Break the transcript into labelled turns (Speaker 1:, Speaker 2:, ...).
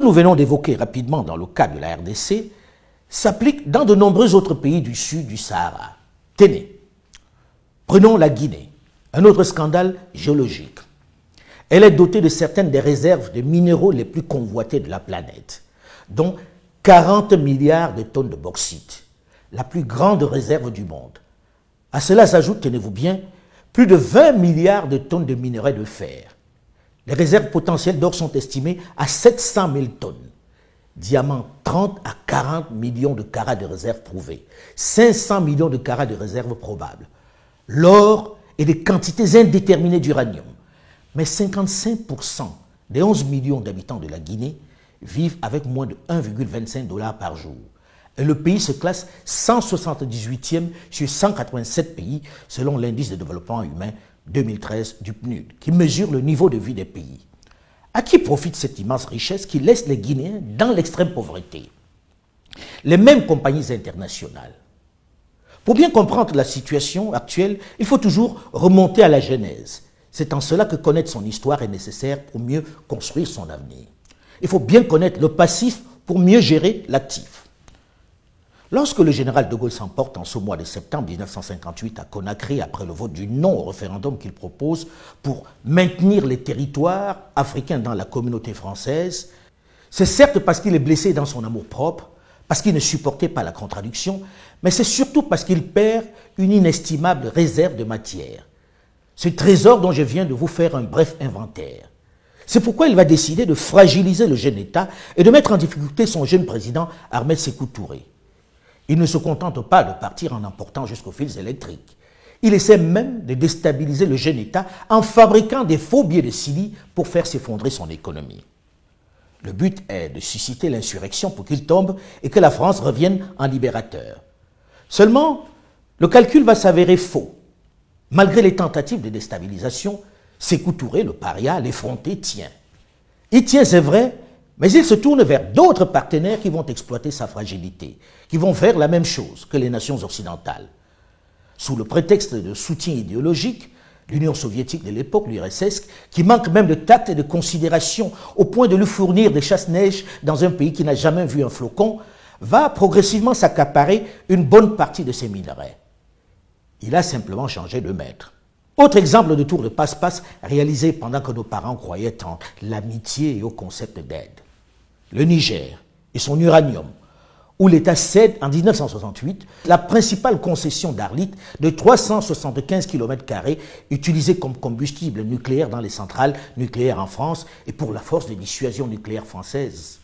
Speaker 1: nous venons d'évoquer rapidement dans le cas de la RDC, s'applique dans de nombreux autres pays du sud du Sahara. Tenez, prenons la Guinée, un autre scandale géologique. Elle est dotée de certaines des réserves de minéraux les plus convoitées de la planète, dont 40 milliards de tonnes de bauxite, la plus grande réserve du monde. À cela s'ajoute, tenez-vous bien, plus de 20 milliards de tonnes de minerais de fer. Les réserves potentielles d'or sont estimées à 700 000 tonnes. Diamants, 30 à 40 millions de carats de réserves prouvées, 500 millions de carats de réserves probables. L'or et des quantités indéterminées d'uranium. Mais 55% des 11 millions d'habitants de la Guinée vivent avec moins de 1,25 $ par jour. Et le pays se classe 178e sur 187 pays selon l'indice de développement humain 2013 du PNUD, qui mesure le niveau de vie des pays. À qui profite cette immense richesse qui laisse les Guinéens dans l'extrême pauvreté? Les mêmes compagnies internationales. Pour bien comprendre la situation actuelle, il faut toujours remonter à la genèse. C'est en cela que connaître son histoire est nécessaire pour mieux construire son avenir. Il faut bien connaître le passif pour mieux gérer l'actif. Lorsque le général de Gaulle s'emporte en ce mois de septembre 1958 à Conakry après le vote du non au référendum qu'il propose pour maintenir les territoires africains dans la communauté française, c'est certes parce qu'il est blessé dans son amour-propre, parce qu'il ne supportait pas la contradiction, mais c'est surtout parce qu'il perd une inestimable réserve de matière. Ce trésor dont je viens de vous faire un bref inventaire. C'est pourquoi il va décider de fragiliser le jeune État et de mettre en difficulté son jeune président Ahmed Sékou Touré. Il ne se contente pas de partir en emportant jusqu'aux fils électriques. Il essaie même de déstabiliser le jeune État en fabriquant des faux billets de Sili pour faire s'effondrer son économie. Le but est de susciter l'insurrection pour qu'il tombe et que la France revienne en libérateur. Seulement, le calcul va s'avérer faux. Malgré les tentatives de déstabilisation, Sékou Touré, le paria, l'effronté, tient. Il tient, c'est vrai, mais il se tourne vers d'autres partenaires qui vont exploiter sa fragilité, qui vont faire la même chose que les nations occidentales. Sous le prétexte de soutien idéologique, l'Union soviétique de l'époque, l'URSS, qui manque même de tact et de considération au point de lui fournir des chasse-neige dans un pays qui n'a jamais vu un flocon, va progressivement s'accaparer une bonne partie de ses minerais. Il a simplement changé de maître. Autre exemple de tour de passe-passe réalisé pendant que nos parents croyaient en l'amitié et au concept d'aide. Le Niger et son uranium, où l'État cède en 1968 la principale concession d'Arlit de 375 km² utilisée comme combustible nucléaire dans les centrales nucléaires en France et pour la force de dissuasion nucléaire française.